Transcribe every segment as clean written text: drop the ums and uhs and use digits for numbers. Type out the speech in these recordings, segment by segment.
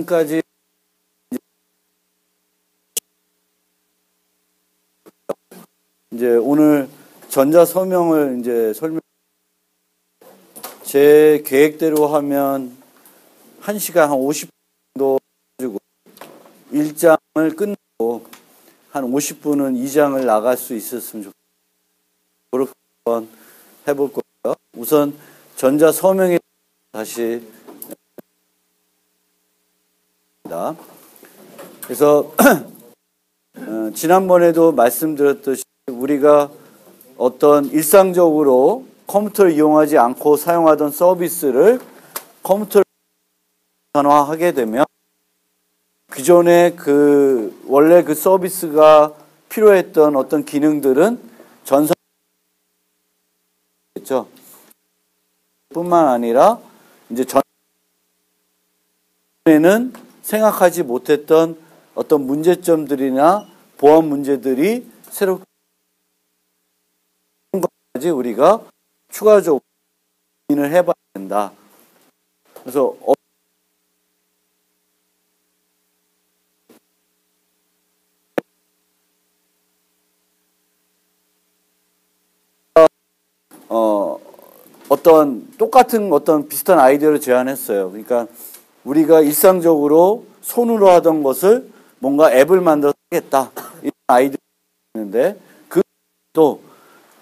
까지 이제 오늘 전자 서명을 이제 제 계획대로 하면 1시간 한 50분 정도 가지고 1장을 끝내고 한 50분은 2장을 나갈 수 있었으면 좋겠어요. 그렇게 한번 해볼 거고요. 우선 전자 서명에 다시 그래서 지난번에도 말씀드렸듯이 우리가 어떤 일상적으로 컴퓨터를 이용하지 않고 사용하던 서비스를 컴퓨터를 전환하게 되면 기존에 원래 그 서비스가 필요했던 어떤 기능들은 전산했죠. 뿐만 아니라 이제 전에는 생각하지 못했던 어떤 문제점들이나 보안 문제들이 새롭게 우리가 추가적으로 고민을 해봐야 된다. 그래서 똑같은 비슷한 아이디어를 제안했어요. 그러니까 우리가 일상적으로 손으로 하던 것을 뭔가 앱을 만들어서 하겠다. 이런 아이디어가 있는데 또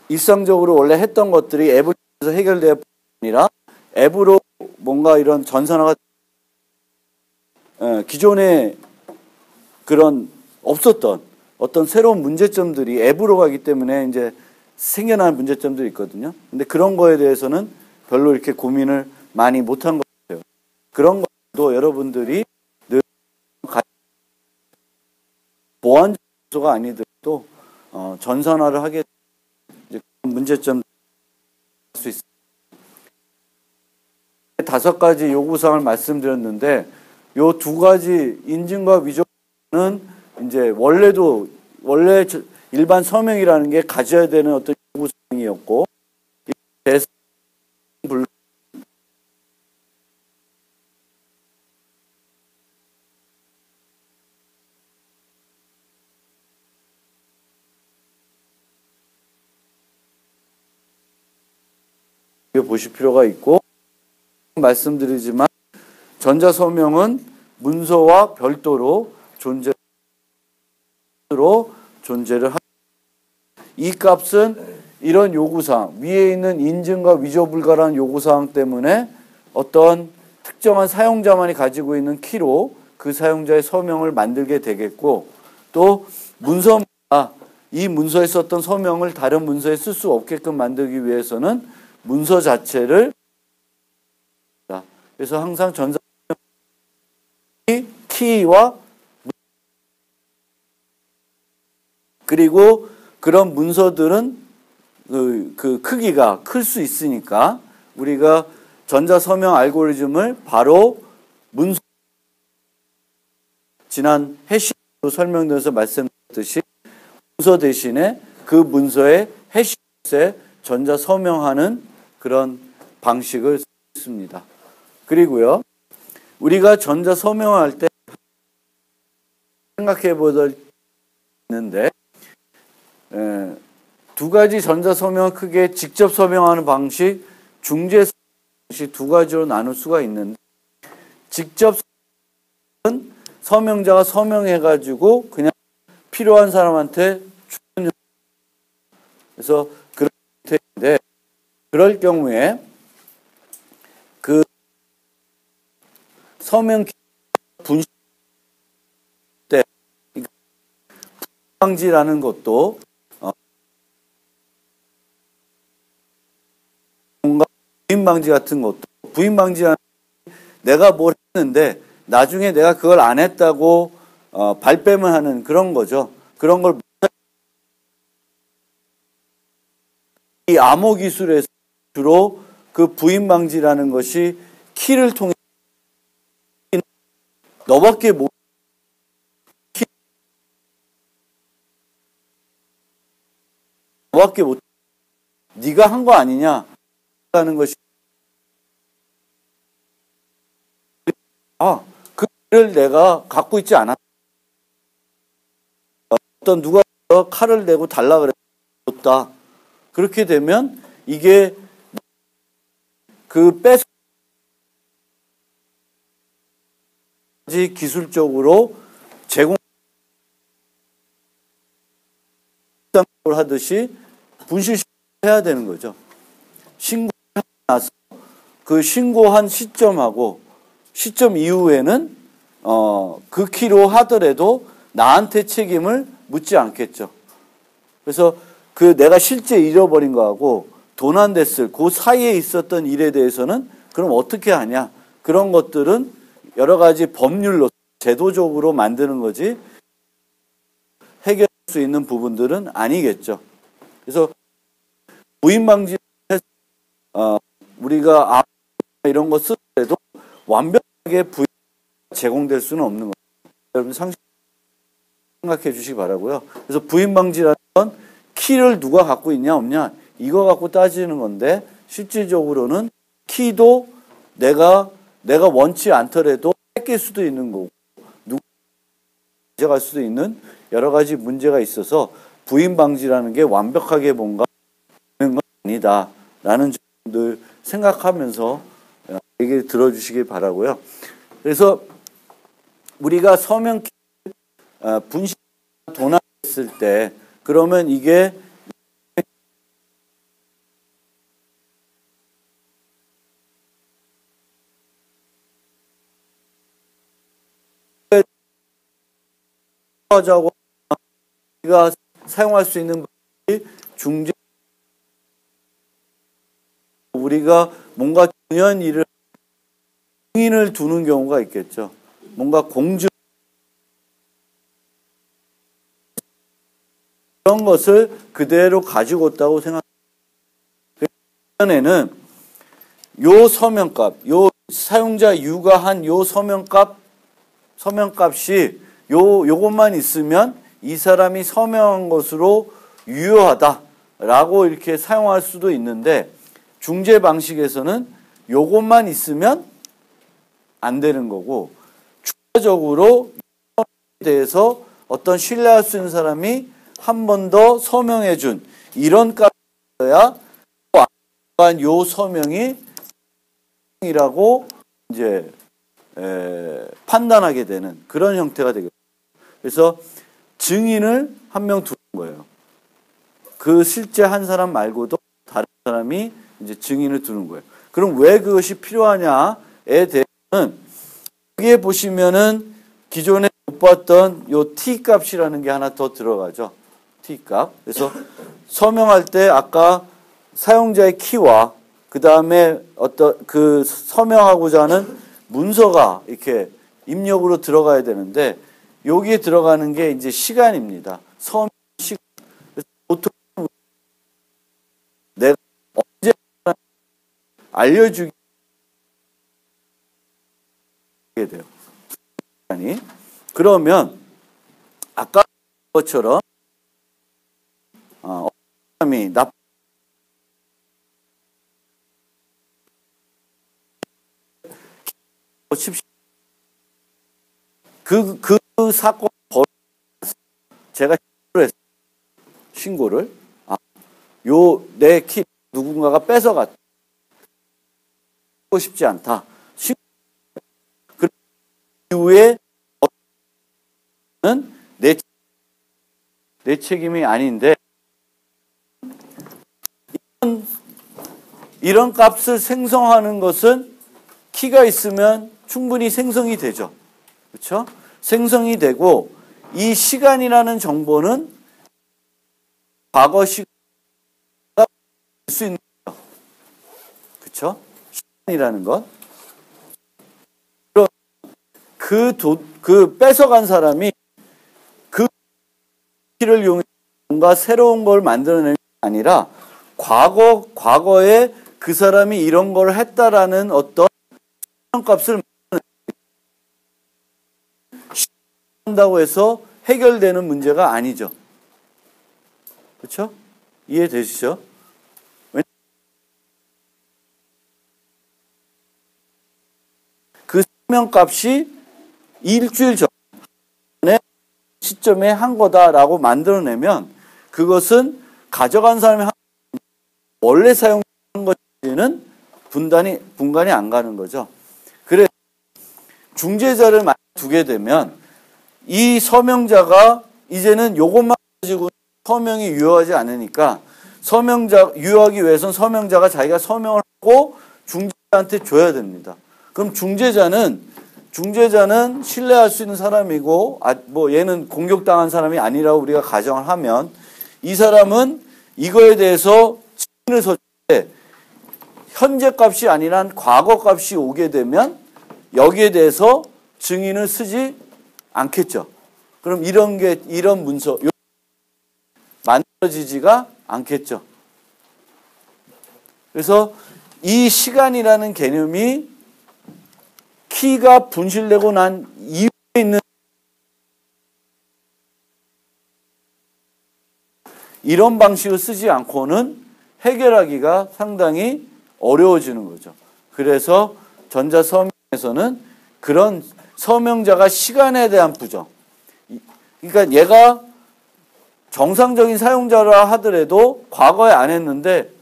일상적으로 원래 했던 것들이 앱을 통해서 해결될 뿐 아니라 앱으로 뭔가 이런 전산화가 기존에 그런 없었던 어떤 새로운 문제점들이 앱으로 가기 때문에 이제 생겨나는 문제점들이 있거든요. 근데 그런 거에 대해서는 별로 이렇게 고민을 많이 못한 것 같아요. 그런 것도 여러분들이 늘 보안 요소가 아니더라도 전산화를 하게 되면 문제점 할 수 있습니다. 5가지 요구사항을 말씀드렸는데 요 2가지 인증과 위조는 이제 원래 일반 서명이라는 게 가져야 되는 어떤 요구사항이었고 보실 필요가 있고 말씀드리지만 전자서명은 문서와 별도로 존재를 합니다. 이 값은 이런 요구사항, 위에 있는 인증과 위조 불가라는 요구사항 때문에 어떤 특정한 사용자만이 가지고 있는 키로 그 사용자의 서명을 만들게 되겠고 또 문서마다 이 문서에 썼던 서명을 다른 문서에 쓸 수 없게끔 만들기 위해서는 문서 자체를 그래서 항상 전자 키와 그리고 그런 문서들은 그 크기가 클 수 있으니까 우리가 전자 서명 알고리즘을 바로 문서 지난 해시로 설명드려서 말씀드렸듯이 문서 대신에 그 문서의 해시에 전자 서명하는 그런 방식을 씁니다. 그리고요, 우리가 전자 서명할 때 생각해 보들 있는데 2가지 전자 서명을 크게 직접 서명하는 방식, 중재 방식 2가지로 나눌 수가 있는데 직접 서명은 서명자가 서명해 가지고 그냥 필요한 사람한테 주는 그래서 그런 형태인데 그럴 경우에 그 서명 분실 때 방지라는 것도 뭔가 부인 방지 같은 것도 부인 방지하는 내가 뭘 했는데 나중에 내가 그걸 안 했다고 발뺌을 하는 그런 거죠. 그런 걸 이 암호 기술에서 주로 그 부인 방지라는 것이 키를 통해 너밖에 못 네가 한 거 아니냐 하는 것이 그 키를 내가 갖고 있지 않았다. 어떤 누가 칼을 내고 달라 그랬다. 그렇게 되면 이게 그 기술적으로 제공을 하듯이 분실해야 되는 거죠. 신고를 나서 그 신고한 시점하고 시점 이후에는 그 키로 하더라도 나한테 책임을 묻지 않겠죠. 그래서 그 내가 실제 잃어버린 거하고 도난됐을 그 사이에 있었던 일에 대해서는 그럼 어떻게 하냐? 그런 것들은 여러 가지 법률로 제도적으로 만드는 거지 해결할 수 있는 부분들은 아니겠죠. 그래서 부인 방지 우리가 이런 거 쓸 때도 완벽하게 부인 제공될 수는 없는 거예요. 여러분 생각해 주시기 바라고요. 그래서 부인 방지라는 건 키를 누가 갖고 있냐 없냐 이거 갖고 따지는 건데 실질적으로는 키도 내가 원치 않더라도 뺏길 수도 있는 거고 누가 가져갈 수도 있는 여러 가지 문제가 있어서 부인 방지라는 게 완벽하게 뭔가 되는 건 아니다라는 점들 생각하면서 얘기를 들어주시기 바라고요. 그래서 우리가 서명 분실 도난했을 때 그러면 이게 하자고 우리가 사용할 수 있는 방법이 중재 우리가 뭔가 중요한 일을 증인을 두는 경우가 있겠죠. 뭔가 공증 그런 것을 그대로 가지고 있다고 생각합니다. 이전에는 요 서명값, 요 사용자 유가 한 요 서명값이 요것만 있으면 이 사람이 서명한 것으로 유효하다라고 이렇게 사용할 수도 있는데 중재 방식에서는 요것만 있으면 안 되는 거고 추가적으로 에 대해서 어떤 신뢰할 수 있는 사람이 한 번 더 서명해 준 이런 값이어야 요 서명이 이라고 이제 판단하게 되는 그런 형태가 되겠죠. 그래서 증인을 한 명 두는 거예요. 그 실제 한 사람 말고도 다른 사람이 이제 증인을 두는 거예요. 그럼 왜 그것이 필요하냐에 대해서는 여기에 보시면은 기존에 못 봤던 요 T 값이라는 게 하나 더 들어가죠. T 값. 그래서 서명할 때 아까 사용자의 키와 그 다음에 어떤 그 서명하고자 하는 문서가 이렇게 입력으로 들어가야 되는데 여기에 들어가는 게 이제 시간입니다. 서명 시간. 그래서 보통 내가 언제 알려주게 돼요. 그러면 아까 것처럼 사람이 그 사건 제가 신고를 요 내 키 누군가가 뺏어갔고 싶지 않다. 그 이후에 내 책임이 아닌데 이런 값을 생성하는 것은 키가 있으면 충분히 생성이 되죠. 그렇죠? 생성이 되고 이 시간이라는 정보는 과거 시간이 될 수 있는 거죠. 그렇죠? 시간이라는 것. 그 뺏어간 사람이 그 키를 이용해 뭔가 새로운 걸 만들어내는 게 아니라 과거에 그 사람이 이런 걸 했다라는 어떤 값을 한다고 해서 해결되는 문제가 아니죠. 그렇죠? 이해되시죠? 그 서명값이 일주일 전에 시점에 한 거다라고 만들어내면 그것은 가져간 사람이 원래 사용한 것이는 분간이 안 가는 거죠. 그래서 중재자를 두게 되면 이 서명자가 이제는 요것만 가지고 서명이 유효하지 않으니까 유효하기 위해서는 서명자가 자기가 서명을 하고 중재자한테 줘야 됩니다. 그럼 중재자는 신뢰할 수 있는 사람이고, 얘는 공격당한 사람이 아니라고 우리가 가정을 하면, 이 사람은 이거에 대해서 증인을 설 때, 현재 값이 아니라 과거 값이 오게 되면, 여기에 대해서 증인을 쓰지 않겠죠. 그럼 이런 문서, 만들어지지가 않겠죠. 그래서 이 시간이라는 개념이 키가 분실되고 난 이후에 있는 이런 방식을 쓰지 않고는 해결하기가 상당히 어려워지는 거죠. 그래서 전자서명에서는 그런 서명자가 시간에 대한 부정, 그러니까 얘가 정상적인 사용자라 하더라도 과거에 안 했는데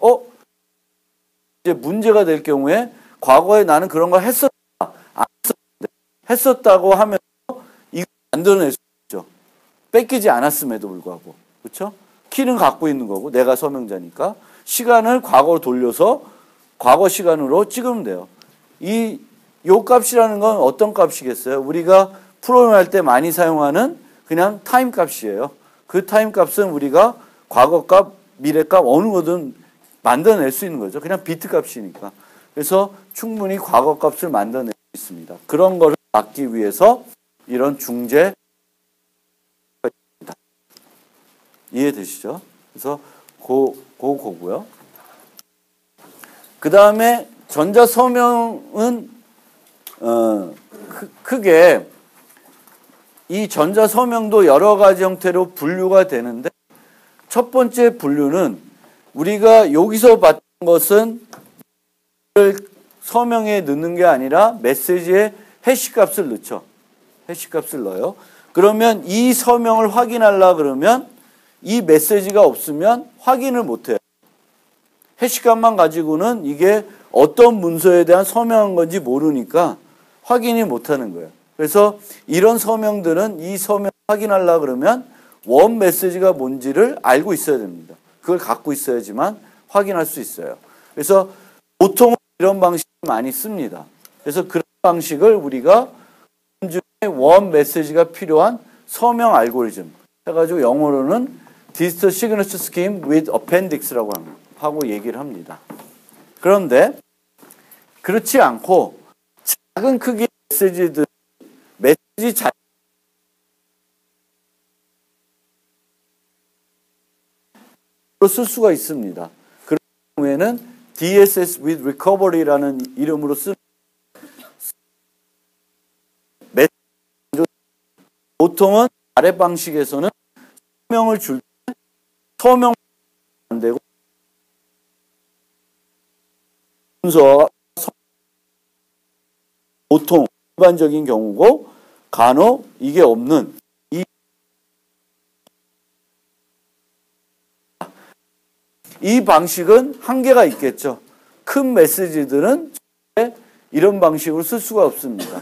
이제 문제가 될 경우에 과거에 나는 그런 걸 했었다. 안 했었는데 했었다고 하면 이거 만들어낼 수 있죠. 뺏기지 않았음에도 불구하고. 그렇죠? 키는 갖고 있는 거고 내가 서명자니까 시간을 과거로 돌려서 과거 시간으로 찍으면 돼요. 요 값이라는 건 어떤 값이겠어요? 우리가 프로그램할 때 많이 사용하는 그냥 타임 값이에요. 그 타임 값은 우리가 과거 값, 미래 값 어느 거든 만들어낼 수 있는 거죠. 그냥 비트 값이니까. 그래서 충분히 과거 값을 만들어낼 수 있습니다. 그런 거를 막기 위해서 이런 중재 이해되시죠? 그래서 그거고요. 그 다음에 전자서명은 크게 이 전자서명도 여러 가지 형태로 분류가 되는데 첫 번째 분류는 우리가 여기서 봤던 것은 서명에 넣는 게 아니라 메시지에 해시값을 넣죠. 해시값을 넣어요. 그러면 이 서명을 확인하려고 그러면 이 메시지가 없으면 확인을 못해요. 해시값만 가지고는 이게 어떤 문서에 대한 서명한 건지 모르니까 확인이 못하는 거예요. 그래서 이런 서명들은 이 서명 확인하려고 그러면 원 메시지가 뭔지를 알고 있어야 됩니다. 그걸 갖고 있어야지만 확인할 수 있어요. 그래서 보통 이런 방식을 많이 씁니다. 그래서 그런 방식을 우리가 원 메시지가 필요한 서명 알고리즘 해가지고 영어로는 Digital Signature Scheme with Appendix라고 하고 얘기를 합니다. 그런데 그렇지 않고 작은 크기의 메시지들 메시지 자체로 쓸 수가 있습니다. 그런 경우에는 DSS with Recovery라는 이름으로 쓰는 메시지 보통은 아래 방식에서는 서명을 줄 때 서명 안 되고 문서 보통 일반적인 경우고 간혹 이게 없는 이 방식은 한계가 있겠죠. 큰 메시지들은 이런 방식으로 쓸 수가 없습니다.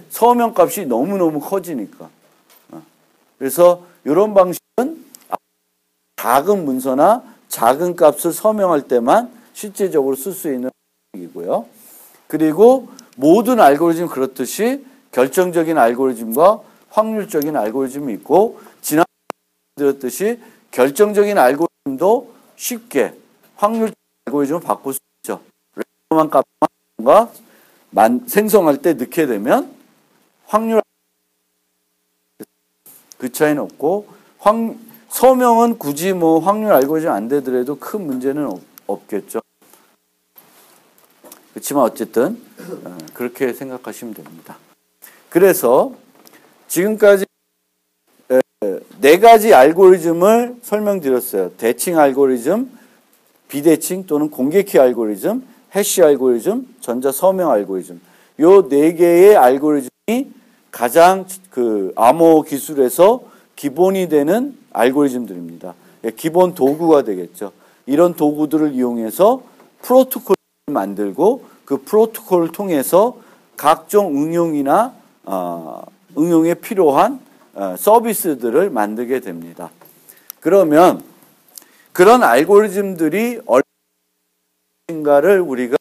서명값이 너무너무 커지니까. 그래서 이런 방식은 작은 문서나 작은 값을 서명할 때만 실제적으로 쓸 수 있는 방식이고요. 그리고 모든 알고리즘 그렇듯이 결정적인 알고리즘과 확률적인 알고리즘이 있고 지난번에 들었듯이 결정적인 알고리즘도 쉽게 확률적인 알고리즘을 바꿀 수 있죠. 랜덤한 값과 생성할 때 넣게 되면 확률 그 차이는 없고 서명은 굳이 확률 알고리즘 안 되더라도 큰 문제는 없겠죠. 그렇지만 어쨌든 그렇게 생각하시면 됩니다. 그래서 지금까지 4가지 알고리즘을 설명드렸어요. 대칭 알고리즘, 비대칭 또는 공개키 알고리즘, 해시 알고리즘, 전자 서명 알고리즘. 요 네 개의 알고리즘이 가장 그 암호 기술에서 기본이 되는 알고리즘들입니다. 기본 도구가 되겠죠. 이런 도구들을 이용해서 프로토콜을 만들고 그 프로토콜을 통해서 각종 응용이나 응용에 필요한 서비스들을 만들게 됩니다. 그러면 그런 알고리즘들이 얼마인가를 우리가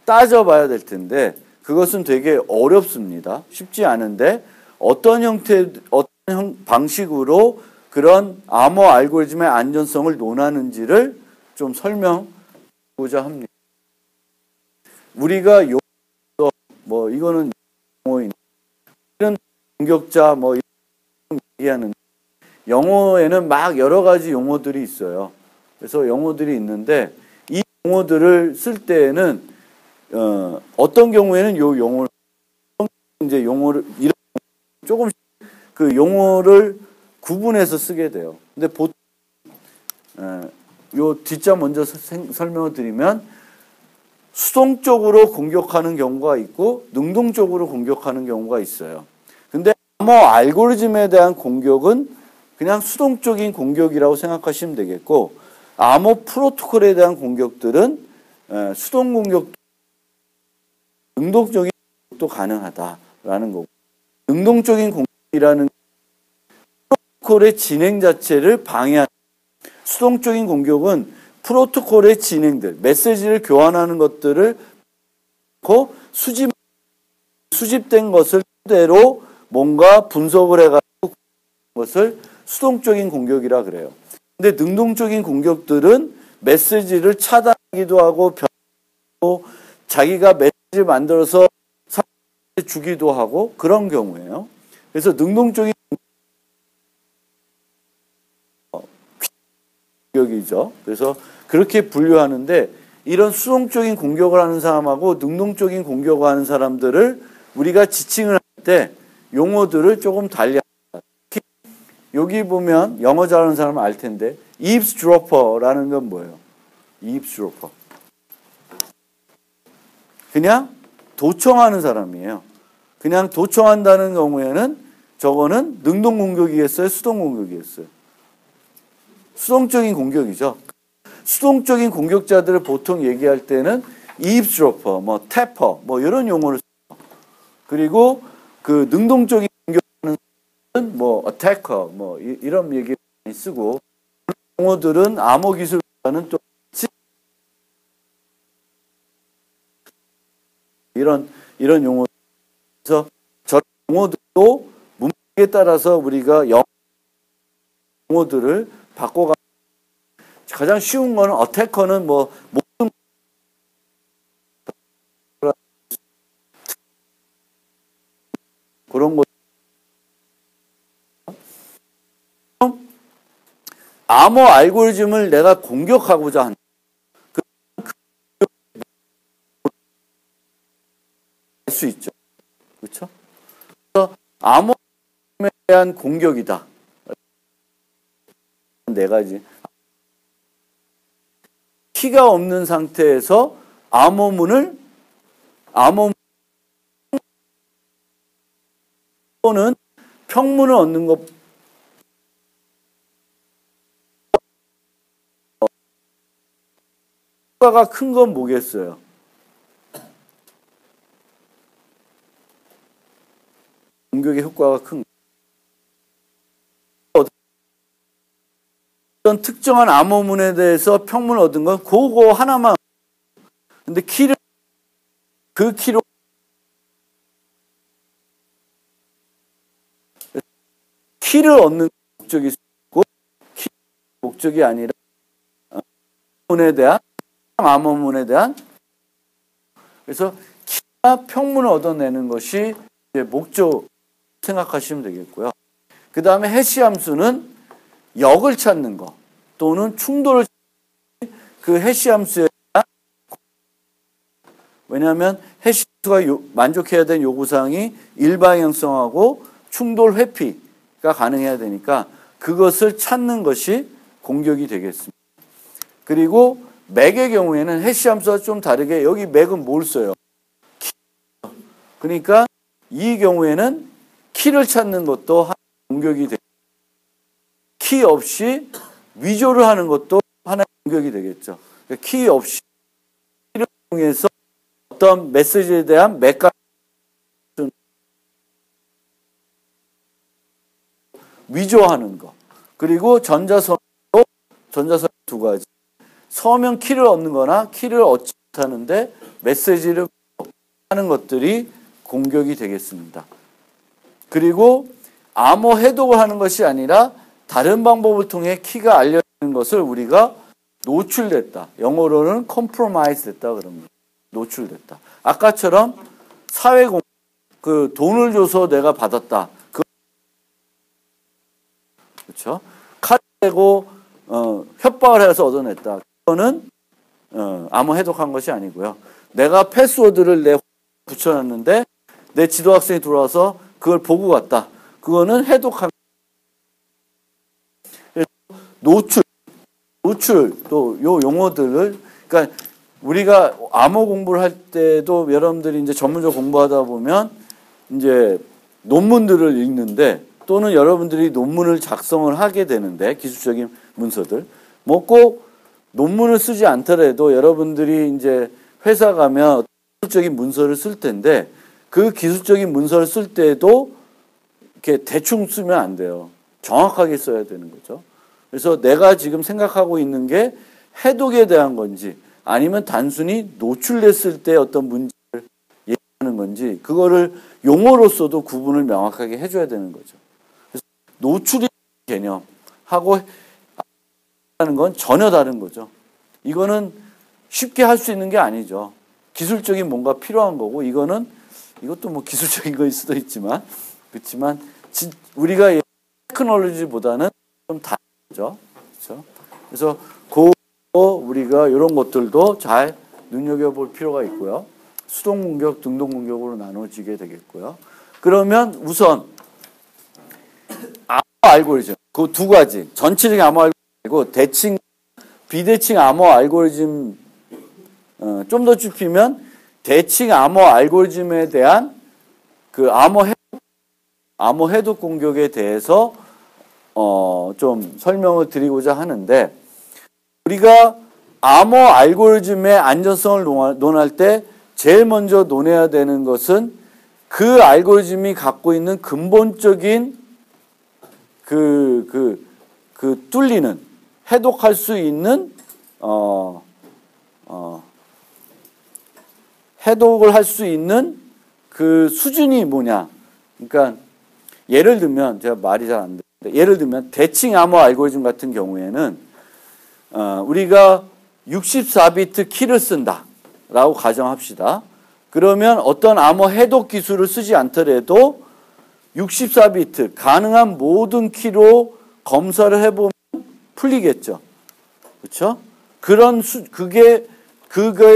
따져봐야 될 텐데 그것은 되게 어렵습니다. 쉽지 않은데 어떤 형태, 어떤 방식으로 그런 암호 알고리즘의 안전성을 논하는지를 좀 설명하고자 합니다. 우리가 뭐 이거는 용어인 이런 공격자 뭐 이런 얘기하는 영어에는 막 여러 가지 용어들이 있어요. 그래서 용어들이 있는데 이 용어들을 쓸 때에는 어떤 경우에는 요 용어를 이제 용어를 이런 조금씩 그 용어를 구분해서 쓰게 돼요. 근데 보통 요 뒷자 먼저 설명을 드리면 수동적으로 공격하는 경우가 있고 능동적으로 공격하는 경우가 있어요. 근데 암호 알고리즘에 대한 공격은 그냥 수동적인 공격이라고 생각하시면 되겠고 암호 프로토콜에 대한 공격들은 수동 공격도 능동적인 공격도 가능하다라는 거고 능동적인 공격이라는 프로토콜의 진행 자체를 방해하는 수동적인 공격은 프로토콜의 진행들, 메시지를 교환하는 것들을 수집된 것을 토대로 뭔가 분석을 해가지고 것을 수동적인 공격이라 그래요. 근데 능동적인 공격들은 메시지를 차단하기도 하고 변하고 자기가 메시지를 만들어서 사람한테 주기도 하고 그런 경우예요. 그래서 능동적인 공격이죠. 그래서 그렇게 분류하는데 이런 수동적인 공격을 하는 사람하고 능동적인 공격을 하는 사람들을 우리가 지칭을 할 때 용어들을 조금 달리 여기 보면 영어 잘하는 사람은 알 텐데 eavesdropper라는 건 뭐예요? eavesdropper. 그냥 도청하는 사람이에요. 그냥 도청한다는 경우에는 저거는 능동 공격이겠어요? 수동 공격이겠어요? 수동적인 공격이죠. 수동적인 공격자들을 보통 얘기할 때는 eavesdropper, 뭐 tapper, 뭐 이런 용어를 써요. 그리고 그 능동적인 공격하는 사람은 뭐 attacker, 뭐 이런 얘기를 많이 쓰고 용어들은 암호 기술과는 또 이런 용어. 그래서 저 용어들도 문맥에 따라서 우리가 용어들을 바꿔가. 가장 쉬운 거는 어태커는 뭐 모든 그런 거. 암호 알고리즘을 내가 공격하고자 한다. 할 수 있죠. 그렇죠? 그래서 암호에 대한 공격이다. 네 가지. 키가 없는 상태에서 암호문을 또는 평문을 얻는 것 효과가 큰 건 뭐겠어요? 공격의 효과가 큰 어떤 특정한 암호문에 대해서 평문을 얻은 건 그거 하나만. 근데 그 키로 키를 얻는 목적이 있고 키 목적이 아니라 문에 대한 암호문에 대한. 그래서 키와 평문을 얻어내는 것이 이제 목적 생각하시면 되겠고요. 그 다음에 해시 함수는 역을 찾는 거 또는 충돌을 그 해시 함수에 왜냐하면 해시 함수가 만족해야 되는 요구사항이 일방향성하고 충돌 회피가 가능해야 되니까 그것을 찾는 것이 공격이 되겠습니다. 그리고 맥의 경우에는 해시 함수와 좀 다르게 여기 맥은 뭘 써요? 그러니까 이 경우에는 키를 찾는 것도 하나의 공격이 되고 키 없이 위조를 하는 것도 하나의 공격이 되겠죠. 그러니까 키 없이 키를 통해서 어떤 메시지에 대한 맥가 위조하는 거. 그리고 전자선 두 가지. 서면 키를 얻는 거나 키를 얻지 못하는데 메시지를 하는 것들이 공격이 되겠습니다. 그리고 암호 해독을 하는 것이 아니라 다른 방법을 통해 키가 알려지는 것을 우리가 노출됐다. 영어로는 compromise 됐다 그럽니다. 노출됐다. 아까처럼 사회공 그 돈을 줘서 내가 받았다. 그렇죠? 카드 내고 협박을 해서 얻어냈다. 그거는 암호 해독한 것이 아니고요. 내가 패스워드를 붙여놨는데 내 지도학생이 들어와서 그걸 보고 갔다. 그거는 해독한 노출 또 요 용어들을 그러니까 우리가 암호 공부를 할 때도 여러분들이 이제 전문적으로 공부하다 보면 이제 논문들을 읽는데 또는 여러분들이 논문을 작성을 하게 되는데 기술적인 문서들 뭐 꼭 논문을 쓰지 않더라도 여러분들이 이제 회사 가면 기술적인 문서를 쓸 텐데 그 기술적인 문서를 쓸 때도 이렇게 대충 쓰면 안 돼요. 정확하게 써야 되는 거죠. 그래서 내가 지금 생각하고 있는 게 해독에 대한 건지 아니면 단순히 노출됐을 때 어떤 문제를 얘기하는 건지 그거를 용어로서도 구분을 명확하게 해줘야 되는 거죠. 그래서 노출이 개념하고 하는 건 전혀 다른 거죠. 이거는 쉽게 할 수 있는 게 아니죠. 기술적인 뭔가 필요한 거고 이것도 뭐 기술적인 거일 수도 있지만 그렇지만 우리가 테크놀로지보다는 좀 다르죠. 그렇죠? 그래서 우리가 이런 것들도 잘 눈여겨볼 필요가 있고요. 수동 공격, 등동 공격으로 나눠지게 되겠고요. 그러면 우선 암호 알고리즘 그 두 가지 전체적인 암호 알고리즘이고 대칭 비대칭 암호 알고리즘 좀 더 좁히면 대칭 암호 알고리즘에 대한 그 암호 해독 공격에 대해서 좀 설명을 드리고자 하는데 우리가 암호 알고리즘의 안전성을 논할 때 제일 먼저 논해야 되는 것은 그 알고리즘이 갖고 있는 근본적인 뚫리는 해독할 수 있는 해독을 할 수 있는 그 수준이 뭐냐. 그러니까 예를 들면 제가 말이 잘 안 되는데 예를 들면 대칭 암호 알고리즘 같은 경우에는 우리가 64비트 키를 쓴다라고 가정합시다. 그러면 어떤 암호 해독 기술을 쓰지 않더라도 64비트 가능한 모든 키로 검사를 해보면 풀리겠죠. 그렇죠? 그거에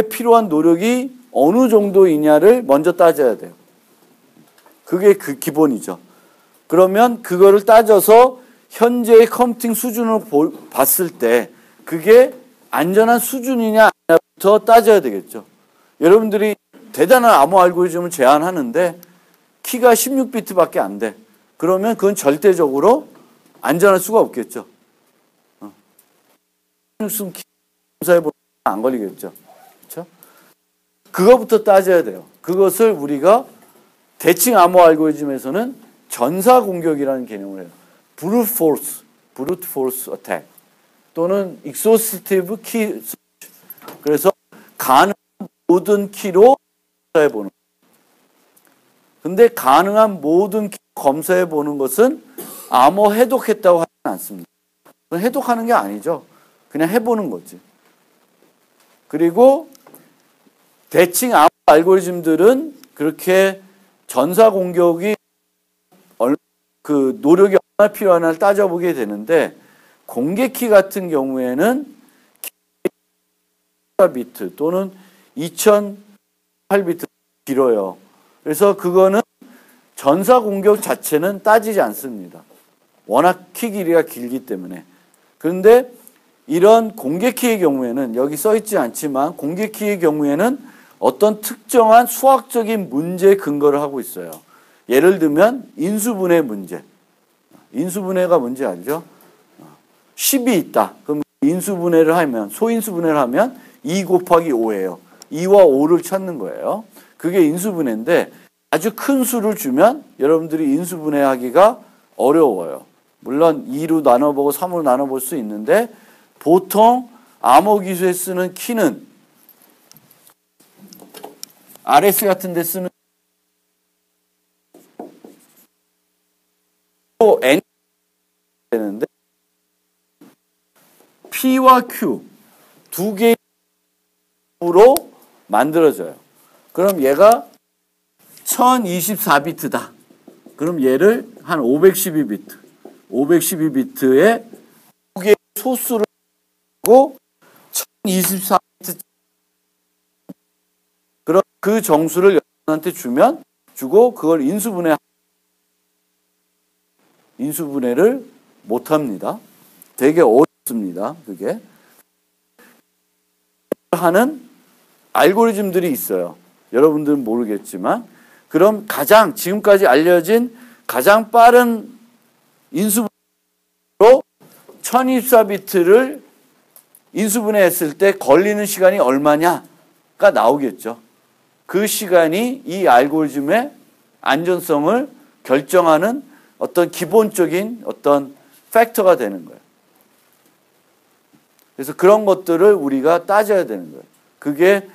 필요한 노력이 어느 정도이냐를 먼저 따져야 돼요. 그게 그 기본이죠. 그러면 그거를 따져서 현재의 컴퓨팅 수준을 봤을 때 그게 안전한 수준이냐 아니냐부터 따져야 되겠죠. 여러분들이 대단한 암호 알고리즘을 제안하는데 키가 16비트밖에 안 돼. 그러면 그건 절대적으로 안전할 수가 없겠죠. 검사해 보면 안 걸리겠죠. 그렇죠? 그거부터 따져야 돼요. 그것을 우리가 대칭 암호 알고리즘에서는 전사 공격이라는 개념을 해요. brute force attack 또는 exhaustive key search. 그래서 가능한 모든 키로 검사해 보는. 근데 가능한 모든 키 검사해 보는 것은 암호 해독했다고 하지 않습니다. 해독하는 게 아니죠. 그냥 해보는 거지. 그리고 대칭 암호 알고리즘들은 그렇게 전사 공격이 그 노력이 얼마나 필요하나를 따져보게 되는데 공개키 같은 경우에는 4비트 또는 2008비트 길어요. 그래서 그거는 전사 공격 자체는 따지지 않습니다. 워낙 키 길이가 길기 때문에. 그런데 이런 공개키의 경우에는 여기 써 있지 않지만 공개키의 경우에는 어떤 특정한 수학적인 문제에 근거를 하고 있어요. 예를 들면 인수분해 문제. 인수분해가 뭔지 알죠? 10이 있다. 그럼 인수분해를 하면, 소인수분해를 하면 2 곱하기 5예요. 2와 5를 찾는 거예요. 그게 인수분해인데 아주 큰 수를 주면 여러분들이 인수분해하기가 어려워요. 물론 2로 나눠보고 3으로 나눠볼 수 있는데 보통 암호기수에 쓰는 키는 RS 같은 데 쓰는 N 되는데 P와 Q 두 개의 으로 만들어져요. 그럼 얘가 1024비트다. 그럼 얘를 한 512비트, 512비트의 두 개의 소수를 하고 1024비트 그럼 그 정수를 여러분한테 주고 그걸 인수분해를 못 합니다. 되게 어렵습니다. 그게 하는 알고리즘들이 있어요. 여러분들은 모르겠지만 그럼 가장 지금까지 알려진 가장 빠른 인수분해로 1024비트를 인수분해했을 때 걸리는 시간이 얼마냐가 나오겠죠. 그 시간이 이 알고리즘의 안전성을 결정하는 어떤 기본적인 어떤 팩터가 되는 거예요. 그래서 그런 것들을 우리가 따져야 되는 거예요. 그게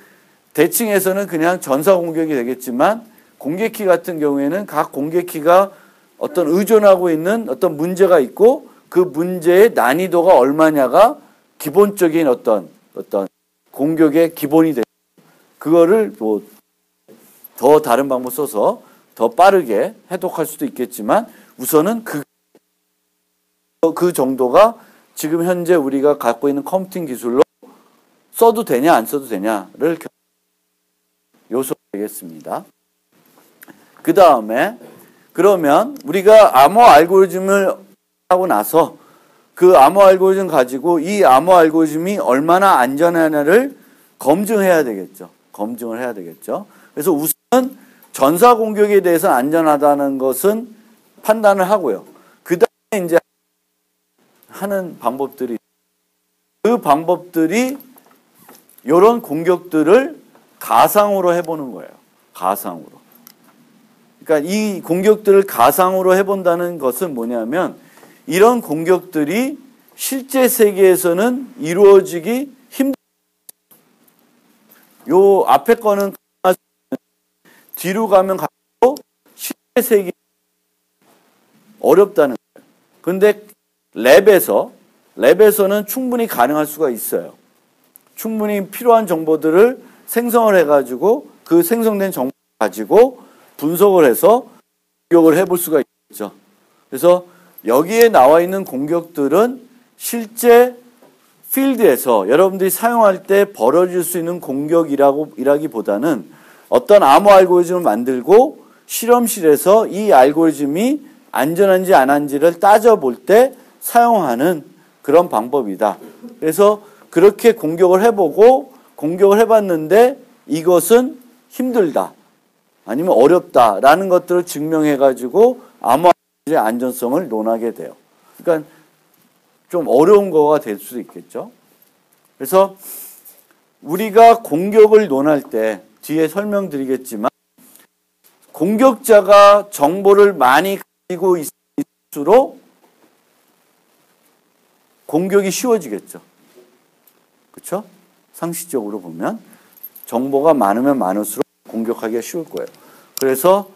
대칭에서는 그냥 전사 공격이 되겠지만 공개키 같은 경우에는 각 공개키가 어떤 의존하고 있는 어떤 문제가 있고 그 문제의 난이도가 얼마냐가 기본적인 어떤 공격의 기본이 돼요. 그거를 뭐 더 다른 방법 써서 더 빠르게 해독할 수도 있겠지만 우선은 그 정도가 지금 현재 우리가 갖고 있는 컴퓨팅 기술로 써도 되냐 안 써도 되냐를 요소가 되겠습니다. 그 다음에 그러면 우리가 암호 알고리즘을 하고 나서 그 암호 알고리즘 가지고 이 암호 알고리즘이 얼마나 안전하냐를 검증해야 되겠죠. 검증을 해야 되겠죠. 그래서 우선 전사 공격에 대해서 안전하다는 것은 판단을 하고요. 그 다음에 이제 하는 방법들이 그 방법들이 이런 공격들을 가상으로 해보는 거예요. 가상으로. 그러니까 이 공격들을 가상으로 해본다는 것은 뭐냐면 이런 공격들이 실제 세계에서는 이루어지기 힘들어요. 요 앞에 거는 뒤로 가면 갈수록 실제 세계 어렵다는 거예요. 그런데 랩에서는 충분히 가능할 수가 있어요. 충분히 필요한 정보들을 생성을 해가지고 그 생성된 정보를 가지고 분석을 해서 공격을 해볼 수가 있죠. 그래서 여기에 나와 있는 공격들은 실제 필드에서 여러분들이 사용할 때 벌어질 수 있는 공격이라기보다는 어떤 암호 알고리즘을 만들고 실험실에서 이 알고리즘이 안전한지 안 한지를 따져볼 때 사용하는 그런 방법이다. 그래서 그렇게 공격을 해보고 공격을 해봤는데 이것은 힘들다. 아니면 어렵다라는 것들을 증명해가지고 암호 알고리즘의 안전성을 논하게 돼요. 그러니까 좀 어려운 거가 될 수도 있겠죠. 그래서 우리가 공격을 논할 때 뒤에 설명드리겠지만 공격자가 정보를 많이 가지고 있을수록 공격이 쉬워지겠죠. 그렇죠? 상식적으로 보면 정보가 많으면 많을수록 공격하기가 쉬울 거예요. 그래서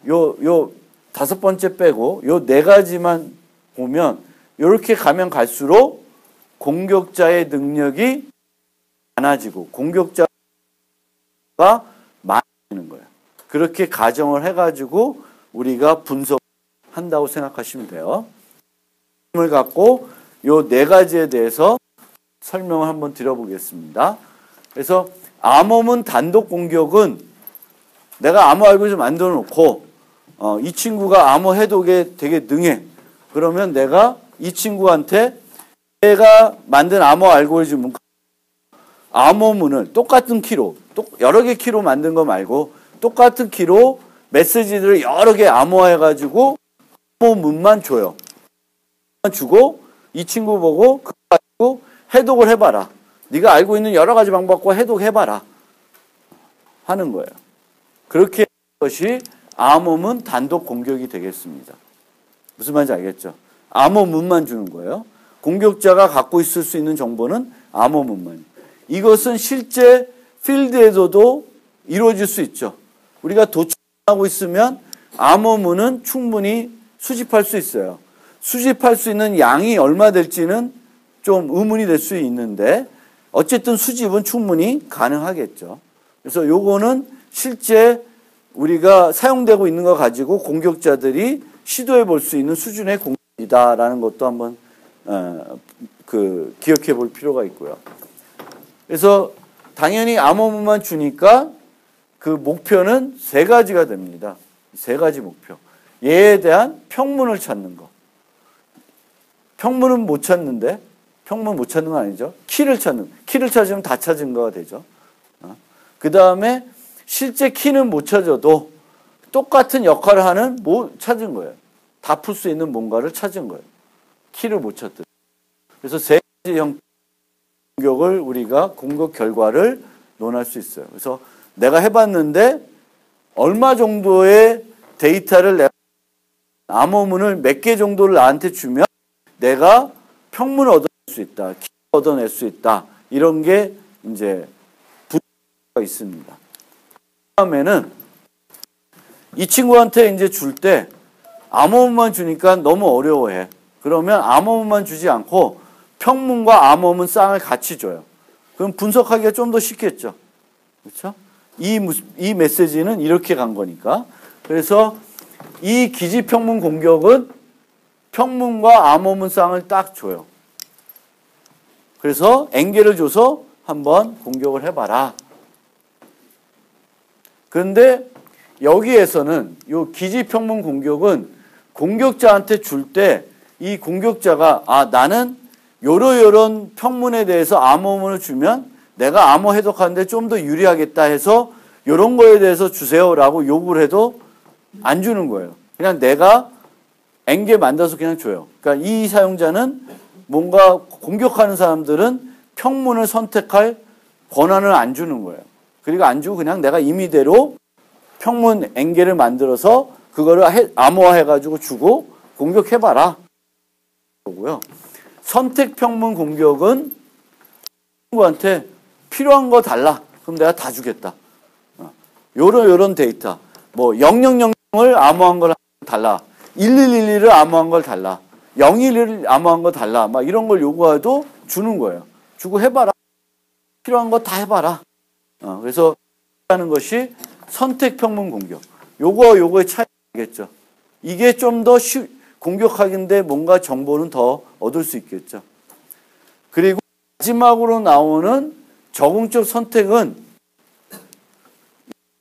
요 5번째 빼고 요 4가지만 보면 이렇게 가면 갈수록 공격자의 능력이 많아지고 공격자가 많아지는 거예요. 그렇게 가정을 해가지고 우리가 분석한다고 생각하시면 돼요. 힘을 갖고 요 4가지에 대해서 설명을 한번 드려보겠습니다. 그래서 암호문 단독 공격은 내가 암호 알고리즘 만들어 놓고 이 친구가 암호 해독에 되게 능해. 그러면 내가 이 친구한테 내가 만든 암호 알고리즘은 암호문을 똑같은 키로 여러 개 키로 만든 거 말고 똑같은 키로 메시지들을 여러 개 암호화해가지고 암호문만 줘요. 주고 이 친구 보고 그거 가지고 해독을 해봐라. 네가 알고 있는 여러 가지 방법과 해독해봐라 하는 거예요. 그렇게 하는 것이 암호문 단독 공격이 되겠습니다. 무슨 말인지 알겠죠? 암호문만 주는 거예요. 공격자가 갖고 있을 수 있는 정보는 암호문만. 이것은 실제 필드에서도 이루어질 수 있죠. 우리가 도착하고 있으면 암호문은 충분히 수집할 수 있어요. 수집할 수 있는 양이 얼마 될지는 좀 의문이 될 수 있는데 어쨌든 수집은 충분히 가능하겠죠. 그래서 요거는 실제 우리가 사용되고 있는 거 가지고 공격자들이 시도해 볼 수 있는 수준의 공격이다라는 것도 한번 기억해 볼 필요가 있고요. 그래서 당연히 암호문만 주니까 그 목표는 세 가지가 됩니다. 세 가지 목표. 얘에 대한 평문을 찾는 거. 평문은 못 찾는데, 평문 못 찾는 건 아니죠. 키를 찾으면 다 찾은 거가 되죠. 그 다음에 실제 키는 못 찾아도 똑같은 역할을 하는 찾은 거예요. 다 풀 수 있는 뭔가를 찾은 거예요. 키를 못 찾듯. 그래서 세 가지 형 공격을 우리가 공격 결과를 논할 수 있어요. 그래서 내가 해봤는데 얼마 정도의 데이터를 내가 암호문을 몇 개 정도를 나한테 주면 내가 평문을 얻어낼 수 있다. 키를 얻어낼 수 있다. 이런 게 이제 분야가 있습니다. 다음에는 이 친구한테 이제 줄 때 암호문만 주니까 너무 어려워해. 그러면 암호문만 주지 않고 평문과 암호문 쌍을 같이 줘요. 그럼 분석하기가 좀 더 쉽겠죠. 그렇죠? 이 메시지는 이렇게 간 거니까. 그래서 이 기지평문 공격은 평문과 암호문 쌍을 딱 줘요. 그래서 엔겔을 줘서 한번 공격을 해봐라. 그런데 여기에서는 이 기지평문 공격은 공격자한테 줄 때 이 공격자가 나는 요런 평문에 대해서 암호문을 주면 내가 암호 해독하는데 좀 더 유리하겠다 해서 요런 거에 대해서 주세요라고 요구를 해도 안 주는 거예요. 그냥 내가 엔겔 만들어서 그냥 줘요. 그러니까 이 사용자는 뭔가 공격하는 사람들은 평문을 선택할 권한을 안 주는 거예요. 그리고 안 주고 그냥 내가 임의대로 평문 엔겔을 만들어서 그거를 암호화해가지고 주고 공격해봐라. 거고요. 선택 평문 공격은 친구한테 필요한 거 달라. 그럼 내가 다 주겠다. 요런 데이터. 뭐 0000을 암호한 걸 달라. 1111을 암호한 걸 달라. 011을 암호한 거 달라. 막 이런 걸 요구해도 주는 거예요. 주고 해봐라. 필요한 거 다 해봐라. 그래서 하는 것이 선택 평문 공격. 요거의 차이겠죠. 이게 좀 더 공격하기인데 뭔가 정보는 더 얻을 수 있겠죠. 그리고 마지막으로 나오는 적응적 선택은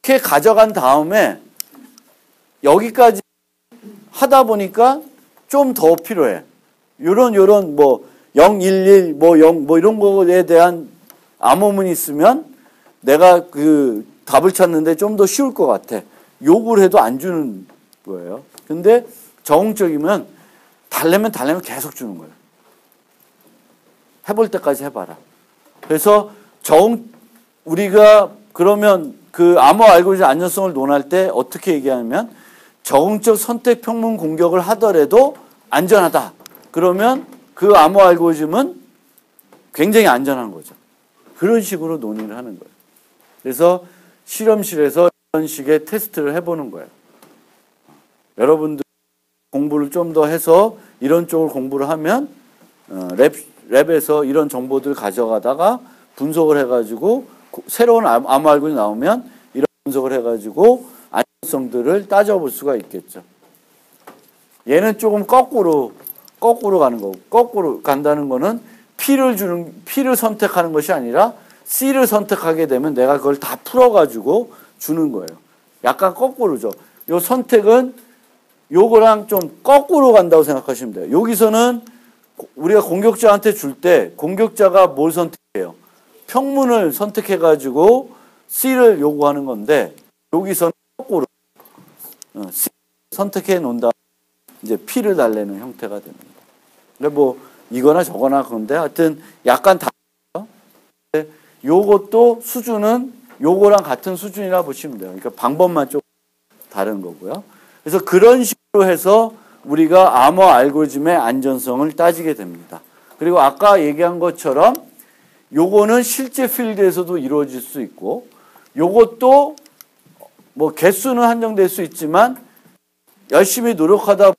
이렇게 가져간 다음에 여기까지 하다 보니까 좀 더 필요해. 요런 뭐 011 뭐 0 뭐 이런 거에 대한 암호문이 있으면 내가 그 답을 찾는데 좀 더 쉬울 것 같아. 요구를 해도 안 주는 거예요. 근데 적응적이면 달래면 계속 주는 거예요. 해볼 때까지 해봐라. 그래서 우리가 그러면 그 암호 알고리즘 안전성을 논할 때 어떻게 얘기하냐면 적응적 선택 평문 공격을 하더라도 안전하다. 그러면 그 암호 알고리즘은 굉장히 안전한 거죠. 그런 식으로 논의를 하는 거예요. 그래서 실험실에서 이런 식의 테스트를 해보는 거예요. 여러분들 공부를 좀 더 해서 이런 쪽을 공부를 하면 랩에서 이런 정보들을 가져가다가 분석을 해가지고 새로운 암호 알고리즘이 나오면 이런 분석을 해가지고 안전성들을 따져볼 수가 있겠죠. 얘는 조금 거꾸로 가는 거고, 거꾸로 간다는 거는 P를 선택하는 것이 아니라 C를 선택하게 되면 내가 그걸 다 풀어가지고 주는 거예요. 약간 거꾸로죠. 요 선택은 요거랑 좀 거꾸로 간다고 생각하시면 돼요. 여기서는 우리가 공격자한테 줄 때 공격자가 뭘 선택해요? 평문을 선택해가지고 C를 요구하는 건데 여기서는 거꾸로 C 선택해 놓은 다음 이제 P를 달래는 형태가 됩니다. 그러니까 뭐 이거나 저거나 그런데 하여튼 약간 다르죠. 요것도 수준은 요거랑 같은 수준이라 보시면 돼요. 그러니까 방법만 좀 다른 거고요. 그래서 그런 식으로 해서 우리가 암호 알고리즘의 안전성을 따지게 됩니다. 그리고 아까 얘기한 것처럼 요거는 실제 필드에서도 이루어질 수 있고 요것도 뭐 개수는 한정될 수 있지만 열심히 노력하다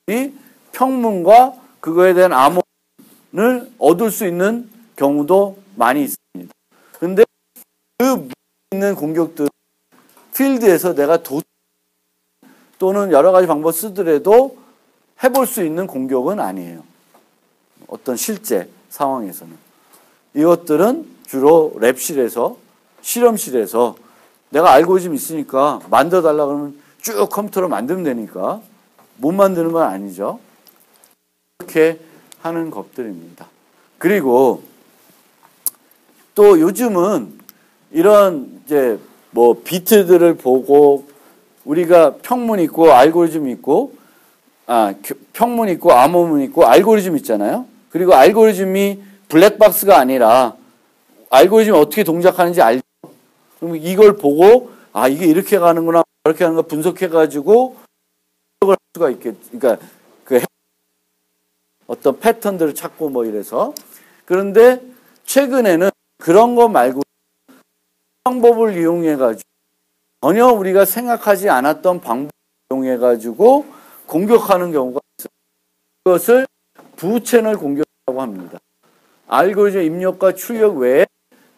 보니 평문과 그거에 대한 암호를 얻을 수 있는 경우도 많이 있습니다. 근데 그 있는 공격들 필드에서 내가 또는 여러 가지 방법 쓰더라도 해볼 수 있는 공격은 아니에요. 어떤 실제 상황에서는. 이것들은 주로 랩실에서 실험실에서 내가 알고리즘 있으니까 만들어달라 그러면 쭉 컴퓨터로 만들면 되니까 못 만드는 건 아니죠. 이렇게 하는 것들입니다. 그리고 또 요즘은 이런 이제 뭐 비트들을 보고 우리가 평문 있고 알고리즘 있고 평문 있고 암호문 있고 알고리즘 있잖아요. 그리고 알고리즘이 블랙박스가 아니라 알고리즘이 어떻게 동작하는지 알죠. 그럼 이걸 보고 이게 이렇게 가는구나 이렇게 하는 거 분석해가지고 할 수가 있겠. 그러니까 그 어떤 패턴들을 찾고 뭐 이래서. 그런데 최근에는 그런 거 말고 방법을 이용해가지고 전혀 우리가 생각하지 않았던 방법을 이용해가지고 공격하는 경우가 있어요. 그것을 부채널 공격이라고 합니다. 알고리즘 입력과 출력 외에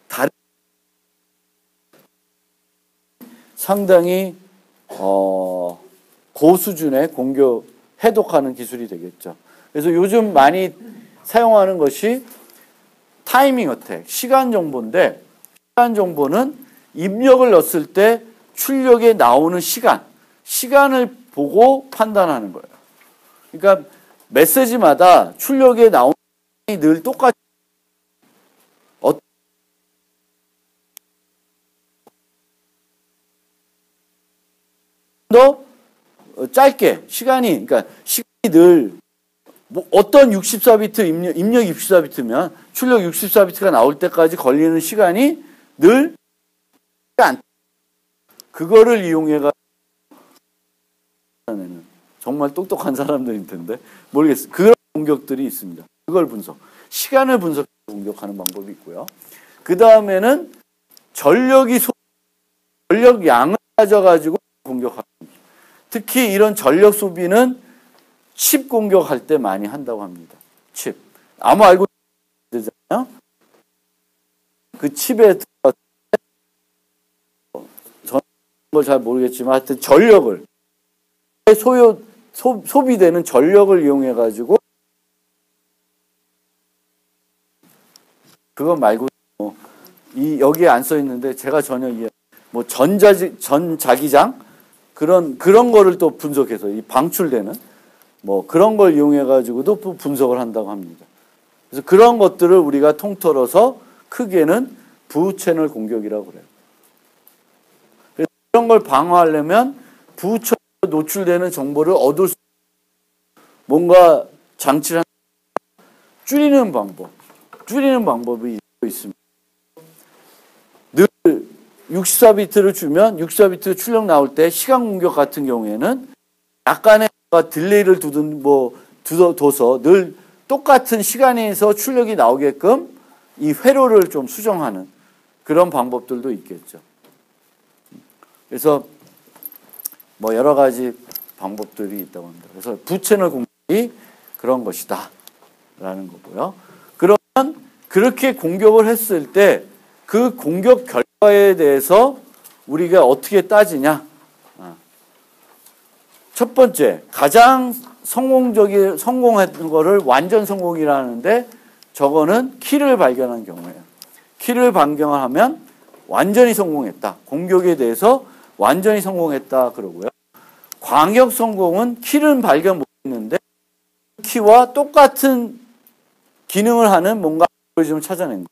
다른 상당히 고수준의 공격, 해독하는 기술이 되겠죠. 그래서 요즘 많이 사용하는 것이 타이밍 어택, 시간 정보인데 시간 정보는 입력을 넣었을 때 출력에 나오는 시간을 보고 판단하는 거예요. 그러니까 메시지마다 출력에 나오는 시간이 늘 똑같이 더 짧게 그러니까 시간이 늘 뭐 어떤 64비트 입력 64비트면 출력 64비트가 나올 때까지 걸리는 시간이 늘 그거를 이용해가 정말 똑똑한 사람들일 텐데 모르겠어요. 그런 공격들이 있습니다. 그걸 시간을 분석해서 공격하는 방법이 있고요. 그 다음에는 전력 양을 가져가지고 공격하는. 특히 이런 전력 소비는 칩 공격할 때 많이 한다고 합니다. 칩. 아무 알고 되잖아요. 그 칩에 저는 걸 잘 모르겠지만 하여튼 전력을 소비되는 전력을 이용해 가지고 그거 말고 여기에 안 써 있는데 제가 전혀 뭐 전자기장 그런 거를 또 분석해서 이 방출되는 뭐 그런 걸 이용해 가지고도 또 분석을 한다고 합니다. 그래서 그런 것들을 우리가 통틀어서 크게는 부채널 공격이라고 그래요. 그래서 이런 걸 방어하려면 부채널 노출되는 정보를 얻을 수 뭔가 장치를 줄이는 방법이 있습니다. 늘 64비트를 주면 64비트 출력 나올 때 시간 공격 같은 경우에는 약간의 딜레이를 둬서 늘 똑같은 시간에서 출력이 나오게끔 이 회로를 좀 수정하는 그런 방법들도 있겠죠. 그래서 뭐 여러 가지 방법들이 있다고 합니다. 그래서 부채널 공격이 그런 것이다 라는 거고요. 그러면 그렇게 공격을 했을 때 그 공격 결과에 대해서 우리가 어떻게 따지냐? 첫 번째, 가장 성공했던 거를 완전 성공이라는데 저거는 키를 발견한 경우예요. 키를 발견하면 완전히 성공했다. 공격에 대해서 완전히 성공했다 그러고요. 광역 성공은 키는 발견 못했는데 키와 똑같은 기능을 하는 뭔가 알고리즘을 찾아낸 거예요.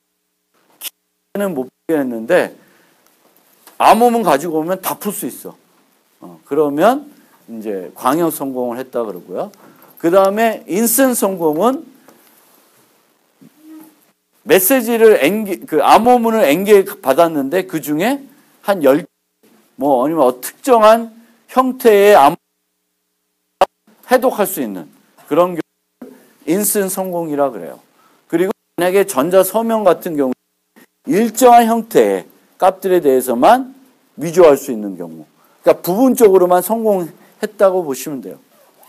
키는 못 발견했는데 암호문 가지고 오면 다 풀 수 있어. 그러면 이제 광역 성공을 했다 그러고요. 그 다음에 인슨 성공은 메시지를 그 암호문을 N개 받았는데 그 중에 한 10개, 뭐 아니면 특정한 형태의 암호 해독할 수 있는 그런 경우를 인슨 성공이라 그래요. 그리고 만약에 전자서명 같은 경우 일정한 형태의 값들에 대해서만 위조할 수 있는 경우, 그러니까 부분적으로만 성공했다고 보시면 돼요.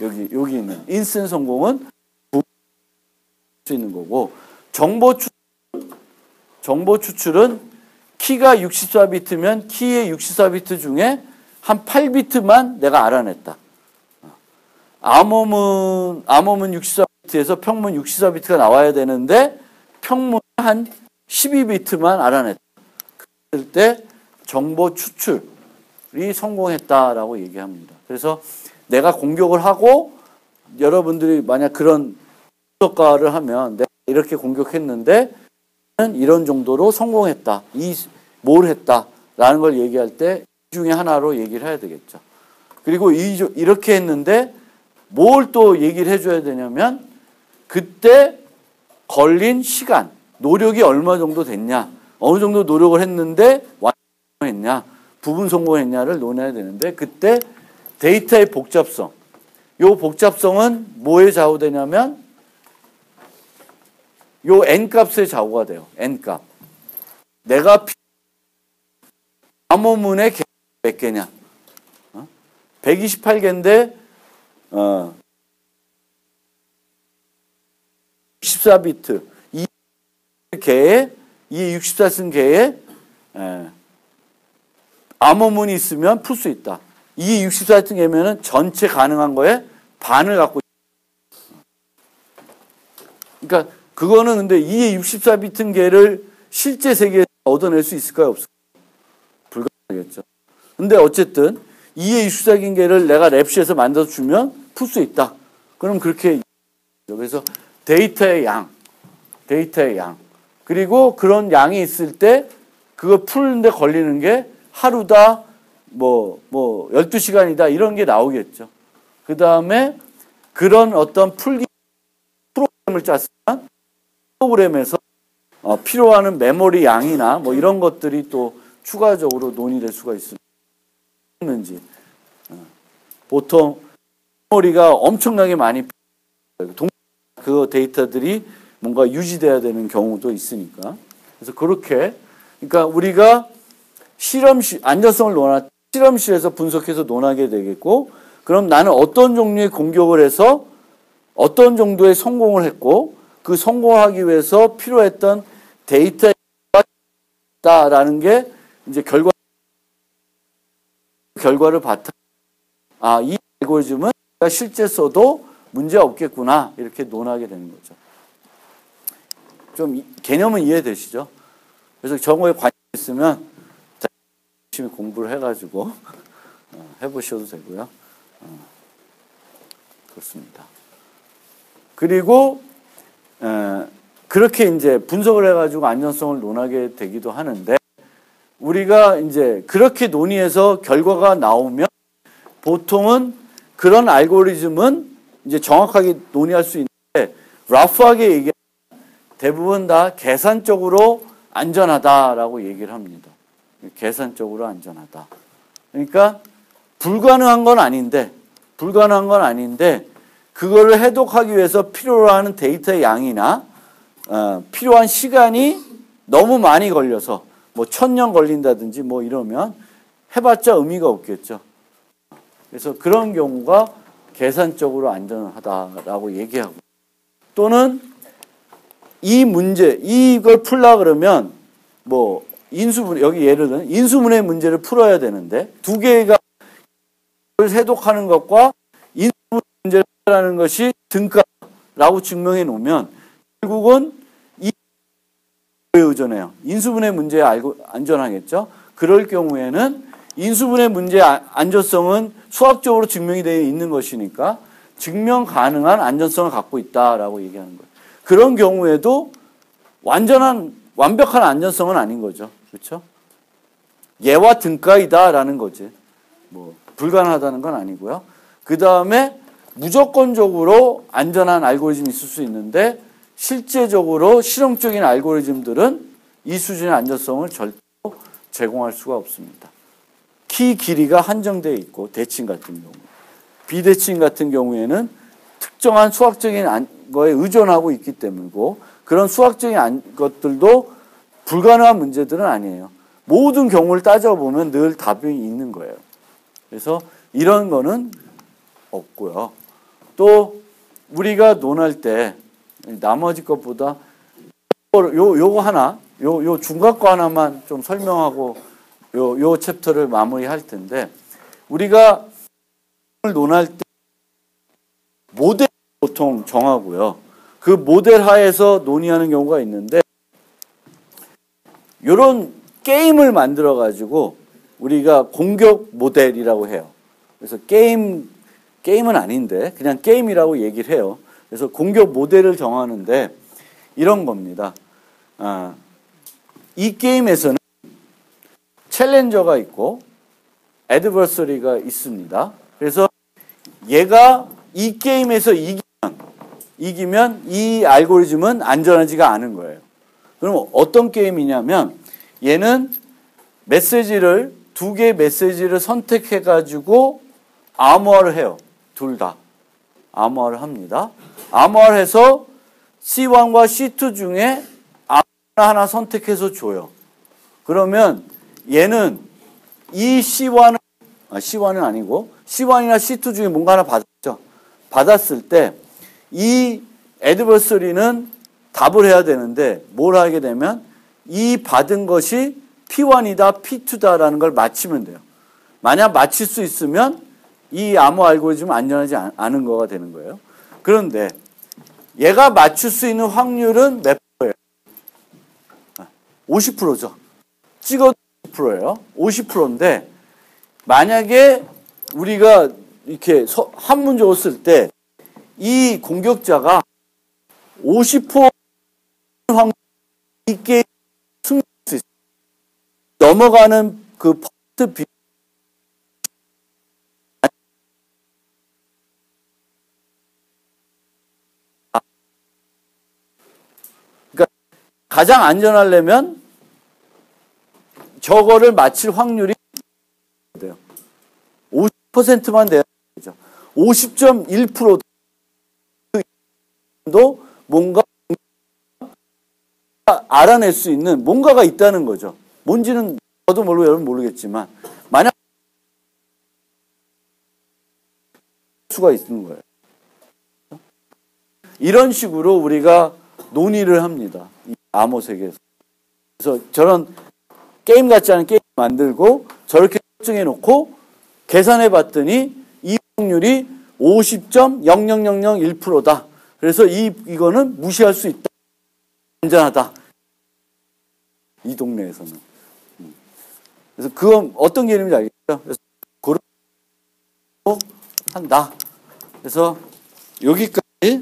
여기 있는 인슨 성공은 부분할 수 있는 거고, 정보 추출은 키가 64비트면 키의 64비트 중에 한 8비트만 내가 알아냈다. 암호문 64비트에서 평문 64비트가 나와야 되는데 평문 한 12비트만 알아냈다. 그럴 때 정보 추출이 성공했다라고 얘기합니다. 그래서 내가 공격을 하고 여러분들이 만약 그런 분석가를 하면 내가 이렇게 공격했는데 이런 정도로 성공했다. 뭘 했다라는 걸 얘기할 때 이 중에 하나로 얘기를 해야 되겠죠. 그리고 이렇게 했는데 뭘 또 얘기를 해줘야 되냐면 그때 걸린 시간, 노력이 얼마 정도 됐냐, 어느 정도 노력을 했는데 완성했냐, 부분 성공했냐를 논해야 되는데 그때 데이터의 복잡성, 요 복잡성은 뭐에 좌우되냐면 요 n값에 좌우가 돼요. n값. 내가 암호문의 개 몇 개냐? 128개인데 64비트 이 개에 이 64 쓴 개에 암호문이 있으면 풀 수 있다. 이 64 같은 개면은 전체 가능한 거에 반을 갖고 있다. 그러니까 그거는 근데 이 64비트 개를 실제 세계에서 얻어낼 수 있을까요? 없을까요? 불가능하겠죠. 근데 어쨌든 2의 64긴 개를 내가 랩시에서 만들어 주면 풀 수 있다. 그럼 그렇게 그래서 데이터의 양 그리고 그런 양이 있을 때 그거 풀는데 걸리는 게 하루다 뭐 12시간이다 이런 게 나오겠죠. 그 다음에 그런 어떤 풀기 프로그램을 짰으면 프로그램에서 필요한 메모리 양이나 뭐 이런 것들이 또 추가적으로 논의될 수가 있는지. 보통 메모리가 엄청나게 많이 그 데이터들이 뭔가 유지돼야 되는 경우도 있으니까. 그래서 그렇게 그러니까 우리가 안전성을 실험실에서 분석해서 논하게 되겠고, 그럼 나는 어떤 종류의 공격을 해서 어떤 정도의 성공을 했고 그 성공하기 위해서 필요했던 데이터라는 게 이제 결과를 바탕 이 알고리즘은 실제 써도 문제 없겠구나 이렇게 논하게 되는 거죠. 좀 개념은 이해되시죠? 그래서 정오에 관심 있으면 열심히 공부를 해가지고 해보셔도 되고요. 그렇습니다. 그리고 그렇게 이제 분석을 해가지고 안전성을 논하게 되기도 하는데, 우리가 이제 그렇게 논의해서 결과가 나오면 보통은 그런 알고리즘은 이제 정확하게 논의할 수 있는데, 러프하게 얘기하면 대부분 다 계산적으로 안전하다라고 얘기를 합니다. 계산적으로 안전하다. 그러니까 불가능한 건 아닌데 그거를 해독하기 위해서 필요로 하는 데이터의 양이나 필요한 시간이 너무 많이 걸려서 뭐 1000년 걸린다든지 뭐 이러면 해봤자 의미가 없겠죠. 그래서 그런 경우가 계산적으로 안전하다라고 얘기하고, 또는 이걸 풀라 그러면 뭐 여기 예를 들면 인수분해 문제를 풀어야 되는데 두 개가 해독하는 것과 인수분해 문제를 풀라는 것이 등가라고 증명해 놓으면 결국은 의존해요. 인수분해 문제에 안전하겠죠. 그럴 경우에는 인수분해 문제의 안전성은 수학적으로 증명이 되어 있는 것이니까 증명 가능한 안전성을 갖고 있다라고 얘기하는 거예요. 그런 경우에도 완벽한 안전성은 아닌 거죠. 그렇죠? 예와 등가이다라는 거지. 뭐 불가능하다는 건 아니고요. 그 다음에 무조건적으로 안전한 알고리즘이 있을 수 있는데 실제적으로 실용적인 알고리즘들은 이 수준의 안전성을 절대로 제공할 수가 없습니다. 키 길이가 한정되어 있고 대칭 같은 경우, 비대칭 같은 경우에는 특정한 수학적인 거에 의존하고 있기 때문이고 그런 수학적인 것들도 불가능한 문제들은 아니에요. 모든 경우를 따져보면 늘 답이 있는 거예요. 그래서 이런 거는 없고요. 또 우리가 논할 때 나머지 것보다 요거 하나, 요 중간 거 하나만 좀 설명하고 요 챕터를 마무리할 텐데 우리가 논할 때 모델 보통 정하고요. 그 모델 하에서 논의하는 경우가 있는데 요런 게임을 만들어 가지고 우리가 공격 모델이라고 해요. 그래서 게임은 아닌데 그냥 게임이라고 얘기를 해요. 그래서 공격 모델을 정하는데 이런 겁니다. 이 게임에서는 챌린저가 있고 애드버서리가 있습니다. 그래서 얘가 이 게임에서 이기면 이 알고리즘은 안전하지가 않은 거예요. 그럼 어떤 게임이냐면 얘는 메시지를 두 개의 메시지를 선택해 가지고 암호화를 해요. 둘 다 암호화를 합니다. 암호화를 해서 C1과 C2 중에 하나 선택해서 줘요. 그러면 얘는 이 C1은 아니고 C1이나 C2 중에 뭔가 하나 받았죠. 받았을 때 이 애드버서리는 답을 해야 되는데 뭘 하게 되면 이 받은 것이 P1이다, P2다라는 걸 맞히면 돼요. 만약 맞힐 수 있으면 이 암호 알고리즘은 안전하지 않은 거가 되는 거예요. 그런데 얘가 맞출 수 있는 확률은 몇 %예요? 50%죠. 찍어도 50%예요. 50%인데 만약에 우리가 이렇게 한 문제를 쓸 때 이 공격자가 50% 확률 이 게임 승리할 수 있어요. 넘어가는 그 퍼센트 비 그러니까 가장 안전하려면 저거를 맞힐 확률이 돼요. 50%만 돼야 되죠. 50.1%도 뭔가 알아낼 수 있는 뭔가가 있다는 거죠. 뭔지는 저도 모르고 여러분 모르겠지만 만약 수가 있는 거예요. 이런 식으로 우리가 논의를 합니다. 이 암호 세계에서. 그래서 저런 게임 같지 않은 게임 만들고 저렇게 설정해 놓고 계산해 봤더니 이 확률이 50.00001%다. 그래서 이거는 무시할 수 있다. 안전하다. 이 동네에서는. 그래서 그건 어떤 개념인지 알겠죠? 그래서 그런 한다. 그래서 여기까지